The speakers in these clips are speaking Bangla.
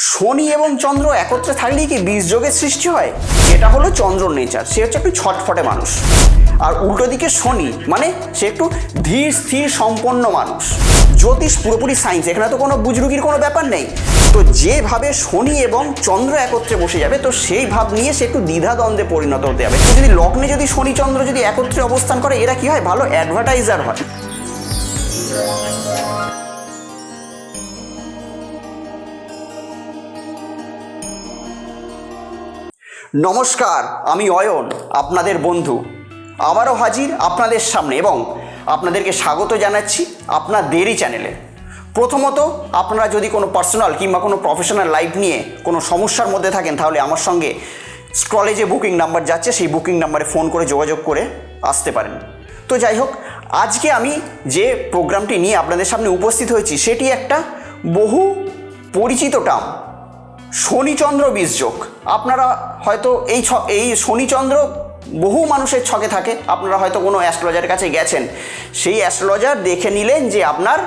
শনি এবং চন্দ্র একত্রে থাকলেই কি বীজযোগের সৃষ্টি হয়? এটা হলো চন্দ্রর নেচার। সে হচ্ছে একটু ছটফটে মানুষ। আর উল্টো দিকে শনি মানে সে একটু ধীর স্থির সম্পন্ন মানুষ। জ্যোতিষ পুরোপুরি সায়েন্স, এখানে তো কোনো বুজরুকির কোনো ব্যাপার নেই। তো যেভাবে শনি এবং চন্দ্র একত্রে বসে যাবে, তো সেই ভাব নিয়ে সে একটু দ্বিধাদ্বন্দ্বে পরিণত হতে হবে। যদি লগ্নে যদি শনি চন্দ্র যদি একত্রে অবস্থান করে, এরা কি হয়? ভালো অ্যাডভার্টাইজার হয়। নমস্কার, আমি অয়ন, আপনাদের বন্ধু, আবারও হাজির আপনাদের সামনে এবং আপনাদেরকে স্বাগত জানাচ্ছি আপনাদেরই চ্যানেলে। প্রথমত, আপনারা যদি কোনো পার্সোনাল কিংবা কোনো প্রফেশনাল লাইফ নিয়ে কোনো সমস্যার মধ্যে থাকেন, তাহলে আমার সঙ্গে স্ক্রলে যে বুকিং নাম্বার যাচ্ছে সেই বুকিং নাম্বারে ফোন করে যোগাযোগ করে আসতে পারেন। তো যাই হোক, আজকে আমি যে প্রোগ্রামটি নিয়ে আপনাদের সামনে উপস্থিত হয়েছি সেটি একটা বহু পরিচিত টার্ম, শনিচন্দ্র বীজযোগ। আপনারা হয়তো এই শনিচন্দ্র বহু মানুষের ছকে থাকে। আপনারা হয়তো কোনো অ্যাস্ট্রোলজারের কাছে গেছেন, সেই অ্যাস্ট্রোলজার দেখে নিলেন যে আপনার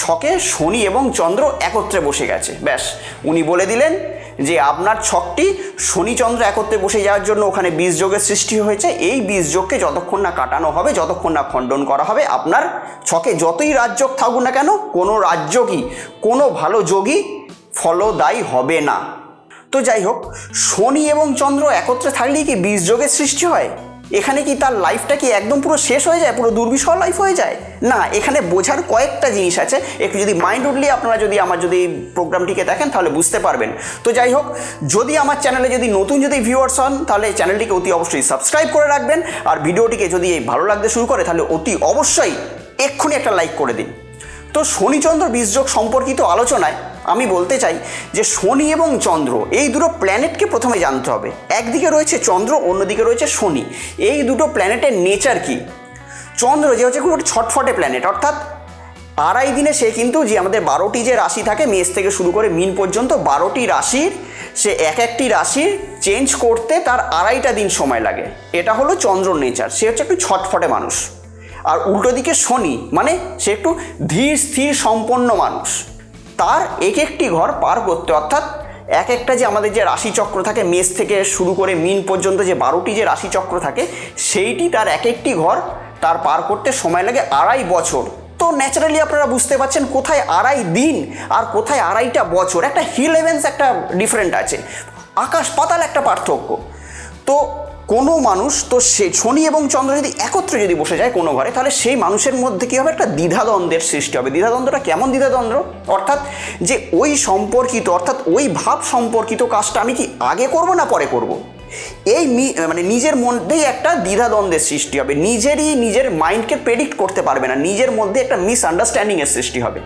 ছকে শনি এবং চন্দ্র একত্রে বসে গেছে। ব্যাস, উনি বলে দিলেন যে আপনার ছকটি শনিচন্দ্র একত্রে বসে যাওয়ার জন্য ওখানে বীজযোগের সৃষ্টি হয়েছে। এই বীজযোগকে যতক্ষণ না কাটানো হবে, যতক্ষণ না খণ্ডন করা হবে, আপনার ছকে যতই রাজযোগ থাকুক না কেন, কোনো রাজযোগই, কোনো ভালো যোগই ফলদায়ী হবে না। তো যাই হোক, শনি এবং চন্দ্র একত্রে থাকলেই কি বীজযোগের সৃষ্টি হয়? এখানে কি তার লাইফটা কি একদম পুরো শেষ হয়ে যায়, পুরো দুর্বিষহ লাইফ হয়ে যায়? না, এখানে বোঝার কয়েকটা জিনিস আছে। একটু যদি মাইন্ডলি আপনারা যদি আমার প্রোগ্রামটিকে দেখেন তাহলে বুঝতে পারবেন। তো যাই হোক, যদি আমার চ্যানেলে যদি নতুন ভিউয়ার্স হন, তাহলে চ্যানেলটিকে অতি অবশ্যই সাবস্ক্রাইব করে রাখবেন। আর ভিডিওটিকে যদি ভালো লাগতে শুরু করে, তাহলে অতি অবশ্যই এক্ষুনি একটা লাইক করে দিন। তো শনিচন্দ্র বীজযোগ সম্পর্কিত আলোচনায় আমি বলতে চাই যে শনি এবং চন্দ্র এই দুটো প্ল্যানেটকে প্রথমে জানতে হবে। একদিকে রয়েছে চন্দ্র, অন্যদিকে রয়েছে শনি। এই দুটো প্ল্যানেটের নেচার কি? চন্দ্র যে হচ্ছে খুব ছটফটে প্ল্যানেট, অর্থাৎ আড়াই দিনে সে কিন্তু যে আমাদের 12টি যে রাশি থাকে, মেষ থেকে শুরু করে মীন পর্যন্ত 12টি রাশির সে একটি রাশির চেঞ্জ করতে তার আড়াইটা দিন সময় লাগে। এটা হলো চন্দ্রর নেচার। সে হচ্ছে একটু ছটফটে মানুষ। আর উল্টো দিকে শনি মানে সে একটু ধীর স্থির সম্পন্ন মানুষ। তার একটি ঘর পার করতে, অর্থাৎ একটা যে আমাদের যে রাশিচক্র থাকে, মেষ থেকে শুরু করে মীন পর্যন্ত যে 12টি যে রাশিচক্র থাকে, সেইটি তার একটি ঘর তার পার করতে সময় লাগে 2.5 বছর। তো ন্যাচারালি আপনারা বুঝতে পারছেন কোথায় 2.5 দিন আর কোথায় 2.5টা বছর। একটা হিলেভেন্স, একটা ডিফারেন্ট আছে, আকাশ পাতাল একটা পার্থক্য। তো কোনো মানুষ, তো সে শনি এবং চন্দ্র যদি একত্রে যদি বসে যায় কোনো ঘরে, তাহলে সেই মানুষের মধ্যে কী হবে? একটা দ্বিধাদ্বন্দ্বের সৃষ্টি হবে। দ্বিধাদ্বন্দ্বটা কেমন দ্বিধাদ্বন্দ্ব? অর্থাৎ যে ওই সম্পর্কিত, অর্থাৎ ওই ভাব সম্পর্কিত কাজটা আমি কি আগে করব না পরে করব, এই মানে নিজের মধ্যেই একটা দ্বিধাদ্বন্দ্বের সৃষ্টি হবে। নিজের মাইন্ডকে প্রেডিক্ট করতে পারবে না, নিজের মধ্যে একটা মিসআন্ডারস্ট্যান্ডিংয়ের সৃষ্টি হবে।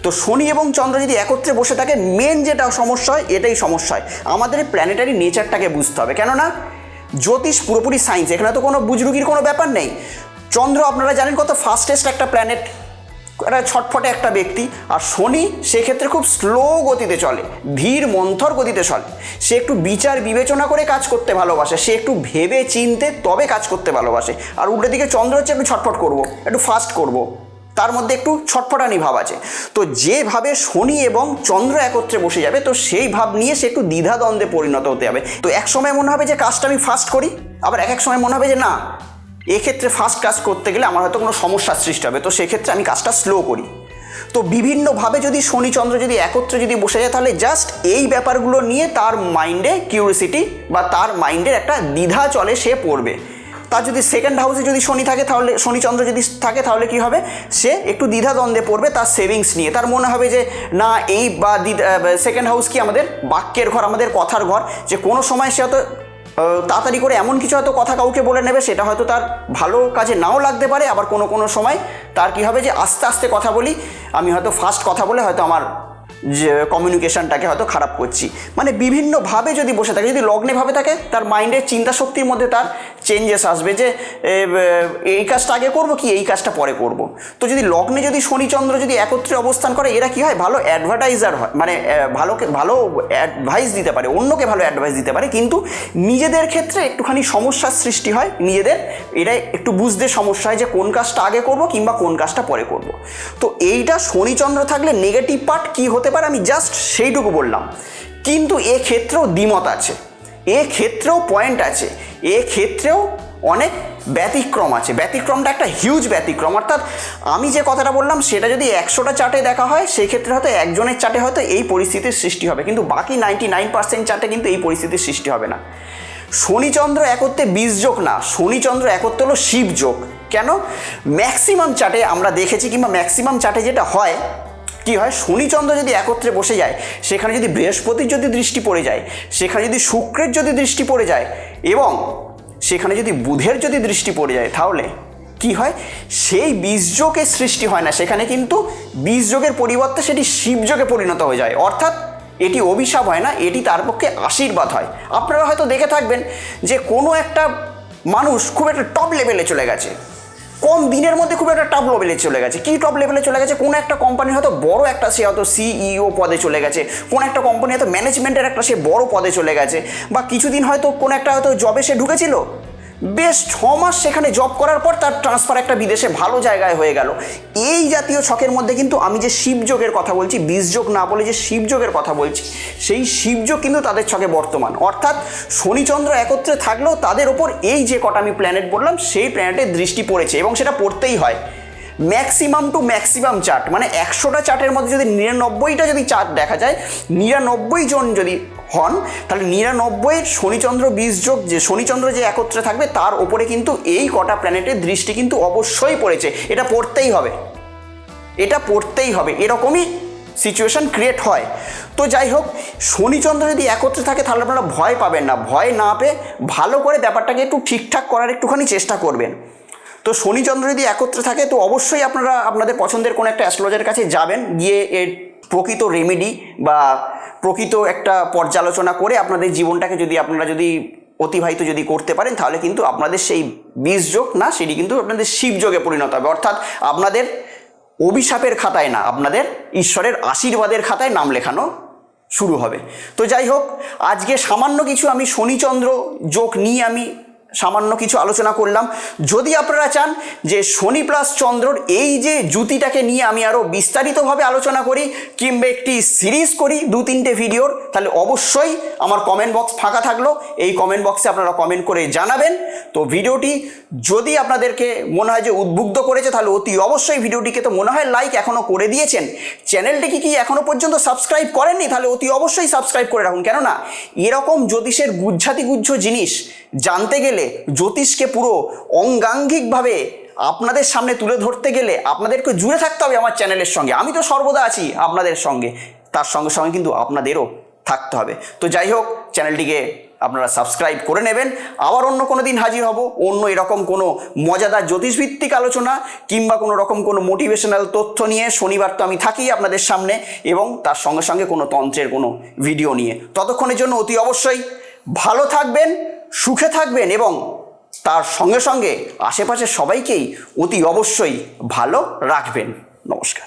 তো শনি এবং চন্দ্র যদি একত্রে বসে থাকে, মেন যেটা সমস্যা হয়, এটাই সমস্যা হয়। আমাদের প্ল্যানেটারি নেচারটাকে বুঝতে হবে, কেননা জ্যোতিষ পুরোপুরি সায়েন্স, এখানে তো কোনো বুজরুকির কোনো ব্যাপার নেই। চন্দ্র আপনারা জানেন কত ফাস্টেস্ট একটা প্ল্যানেট, একটা ছটফটে একটা ব্যক্তি। আর শনি সেক্ষেত্রে খুব স্লো গতিতে চলে, ধীর মন্থর গতিতে চলে। সে একটু বিচার বিবেচনা করে কাজ করতে ভালোবাসে, সে একটু ভেবে চিনতে তবে কাজ করতে ভালোবাসে। আর উল্টো দিকে চন্দ্র হচ্ছে একটু ছটফট করবো, একটু ফাস্ট করবো, তার মধ্যে একটু ছটফটানি ভাব আছে। তো যেভাবে শনি এবং চন্দ্র একত্রে বসে যাবে, তো সেই ভাব নিয়ে সে একটু দ্বিধাদ্বন্দ্বে পরিণত হতে হবে। তো এক সময় মনে হবে যে কাজটা আমি ফাস্ট করি, আবার এক সময় মনে হবে যে না, এক্ষেত্রে ফাস্ট কাজ করতে গেলে আমার হয়তো কোনো সমস্যার সৃষ্টি হবে, তো সেক্ষেত্রে আমি কাজটা স্লো করি। তো বিভিন্নভাবে যদি শনি চন্দ্র যদি একত্রে যদি বসে যায়, তাহলে জাস্ট এই ব্যাপারগুলো নিয়ে তার মাইন্ডে কিউরিসিটি বা তার মাইন্ডের একটা দ্বিধা চলে, সে পড়বে। তার যদি সেকেন্ড হাউসে যদি শনি থাকে, তাহলে শনিচন্দ্র যদি থাকে, তাহলে কি হবে? সে একটু দ্বিধাদ্বন্দ্বে পড়বে তার সেভিংস নিয়ে। তার মনে হবে যে না, এই বা সেকেন্ড হাউস কি আমাদের বাক্যের ঘর, আমাদের কথার ঘর, যে কোনো সময় সে হয়তো তাড়াতাড়ি করে এমন কিছু হয়তো কথা কাউকে বলে নেবে, সেটা হয়তো তার ভালো কাজে নাও লাগতে পারে। আবার কোনো সময় তার কি হবে যে আস্তে আস্তে কথা বলি, আমি হয়তো ফাস্ট কথা বলে হয়তো আমার যে কমিউনিকেশনটাকে হয়তো খারাপ করছি। মানে বিভিন্নভাবে যদি বসে থাকে, যদি লগ্নেভাবে থাকে, তার মাইন্ডের চিন্তা শক্তির মধ্যে তার চেঞ্জেস আসবে যে এই কাজটা আগে করব কি এই কাজটা পরে করব। তো যদি লগ্নে যদি শনিচন্দ্র যদি একত্রে অবস্থান করে এরা কি হয়, ভালো অ্যাডভার্টাইজার হয়, মানে ভালো অ্যাডভাইস দিতে পারে, অন্যকে ভালো অ্যাডভাইস দিতে পারে, কিন্তু নিজেদের ক্ষেত্রে একটুখানি সমস্যার সৃষ্টি হয়, নিজেদের এটা একটু বুঝতে সমস্যা হয় যে কোন কাজটা আগে করব কিংবা কোন কাজটা পরে করব। তো এইটা শনিচন্দ্র থাকলে নেগেটিভ পার্ট কি হতে পারে আমি জাস্ট সেইটুকু বললাম, কিন্তু এক্ষেত্রেও দ্বিমত আছে, এক্ষেত্রেও পয়েন্ট আছে, এক্ষেত্রেও অনেক ব্যতিক্রম আছে। ব্যতিক্রমটা একটা হিউজ ব্যতিক্রম, অর্থাৎ আমি যে কথাটা বললাম সেটা যদি 100টা চার্টে দেখা হয় সেই ক্ষেত্রে হয়তো একজনের চার্টে হয়তো এই পরিস্থিতির সৃষ্টি হবে, কিন্তু বাকি 99% চার্টে কিন্তু এই পরিস্থিতির সৃষ্টি হবে না। শনিচন্দ্র একত্রে বীজযোগ না, শনিচন্দ্র একত্রে হলো শিবযোগ। কেন? ম্যাক্সিমাম চার্টে আমরা দেখেছি কিংবা ম্যাক্সিমাম চার্টে যেটা হয় কি হয়, শনিচন্দ্র যদি একত্রে বসে যায় সেখানে যদি বৃহস্পতির যদি দৃষ্টি পড়ে যায়, সেখানে যদি শুক্রের যদি দৃষ্টি পড়ে যায় এবং সেখানে যদি বুধের যদি দৃষ্টি পড়ে যায়, তাহলে কি হয়, সেই বীজযোগের সৃষ্টি হয় না, সেখানে কিন্তু বীজযোগের পরিবর্তে সেটি শিবযোগে পরিণত হয়ে যায়। অর্থাৎ এটি অভিশাপ হয় না, এটি তার পক্ষে আশীর্বাদ হয়। আপনারা হয়তো দেখে থাকবেন যে কোনো একটা মানুষ খুব একটা টপ লেভেলে চলে গেছে, কম দিনের মধ্যে খুব একটা টপ লেভেলে চলে গেছে। কি টপ লেভেলে চলে গেছে? কোনো একটা কোম্পানির হয়তো বড় একটা সে হয়তো সিইও পদে চলে গেছে, কোনো একটা কোম্পানি হয়তো ম্যানেজমেন্টের একটা সে বড় পদে চলে গেছে, বা কিছুদিন হয়তো কোনো একটা হয়তো জবে সে ঢুকেছিল, বেশ 6 মাস সেখানে জব করার পর তার ট্রান্সফার একটা বিদেশে ভালো জায়গায় হয়ে গেল। এই জাতীয় ছকের মধ্যে কিন্তু আমি যে শিবযোগের কথা বলছি, বীজযোগ না বলে যে শিবযোগের কথা বলছি, সেই শিবযোগ কিন্তু তাদের ছকে বর্তমান। অর্থাৎ শনিচন্দ্র একত্রে থাকলেও তাদের ওপর এই যে কটা আমি প্ল্যানেট বললাম সেই প্ল্যানেটের দৃষ্টি পড়েছে, এবং সেটা পড়তেই হয়। ম্যাক্সিমাম টু ম্যাক্সিমাম চার্ট, মানে 100টা চার্টের মধ্যে যদি 99টা যদি চার্ট দেখা যায়, 99 জন যদি হন, তাহলে 99 শনিচন্দ্র বীজযোগ, যে শনিচন্দ্র যে একত্রে থাকবে তার ওপরে কিন্তু এই কটা প্ল্যানেটের দৃষ্টি কিন্তু অবশ্যই পড়েছে। এটা পড়তেই হবে, এটা পড়তেই হবে, এরকমই সিচুয়েশন ক্রিয়েট হয়। তো যাই হোক, শনিচন্দ্র যদি একত্রে থাকে তাহলে আপনারা ভয় পাবেন না, ভয় না পেয়ে ভালো করে ব্যাপারটাকে একটু ঠিকঠাক করার একটুখানি চেষ্টা করবেন। তো শনিচন্দ্র যদি একত্রে থাকে তো অবশ্যই আপনারা আপনাদের পছন্দের কোনো একটা অ্যাস্ট্রোলজারের কাছে যাবেন, গিয়ে এর প্রকৃত রেমেডি বা প্রকৃত একটা পর্যালোচনা করে আপনাদের জীবনটাকে যদি আপনারা যদি অতিবাহিত যদি করতে পারেন, তাহলে কিন্তু আপনাদের সেই বীজযোগ না, সেটি কিন্তু আপনাদের শিবযোগে পরিণত হবে। অর্থাৎ আপনাদের অভিশাপের খাতায় না, আপনাদের ঈশ্বরের আশীর্বাদের খাতায় নাম লেখানো শুরু হবে। তো যাই হোক, আজকে সামান্য কিছু আমি শনিচন্দ্র যোগ নিয়ে আমি সামান্য কিছু আলোচনা করলাম। যদি আপনারা চান যে শনি প্লাস চন্দ্রর এই যে জুতিটাকে নিয়ে আমি আরও বিস্তারিতভাবে আলোচনা করি কিংবা একটি সিরিজ করি 2-3টে ভিডিওর, তাহলে অবশ্যই আমার কমেন্ট বক্স ফাঁকা থাকলো, এই কমেন্ট বক্সে আপনারা কমেন্ট করে জানাবেন। তো ভিডিওটি যদি আপনাদেরকে মনে হয় যে উদ্বুদ্ধ করেছে, তাহলে অতি অবশ্যই ভিডিওটিকে তো মনে হয় লাইক এখনও করে দিয়েছেন, চ্যানেলটিকে কি এখনও পর্যন্ত সাবস্ক্রাইব করেননি, তাহলে অতি অবশ্যই সাবস্ক্রাইব করে রাখুন। কেননা এরকম জ্যোতিষের গুজ্জাতিগুজ্জ জিনিস জানতে গেলে, জ্যোতিষকে পুরো অঙ্গাঙ্গিকভাবে আপনাদের সামনে তুলে ধরতে গেলে আপনাদেরকে জুড়ে থাকতে হবে আমার চ্যানেলের সঙ্গে। আমি তো সর্বদা আছি আপনাদের সঙ্গে, তার সঙ্গে সঙ্গে কিন্তু আপনাদেরও থাকতে হবে। তো যাই হোক, চ্যানেলটিকে আপনারা সাবস্ক্রাইব করে নেবেন। আবার অন্য কোনো দিন হাজির হব অন্য এরকম কোনো মজাদার জ্যোতিষভিত্তিক আলোচনা কিংবা কোনো রকম কোনো মোটিভেশনাল তথ্য নিয়ে। শনিবার তো আমি থাকি আপনাদের সামনে, এবং তার সঙ্গে সঙ্গে কোনো তন্ত্রের কোনো ভিডিও নিয়ে। ততক্ষণের জন্য অতি অবশ্যই ভালো থাকবেন, সুখে থাকবেন, এবং তার সঙ্গে সঙ্গে আশেপাশের সবাইকেই অতি অবশ্যই ভালো রাখবেন। নমস্কার।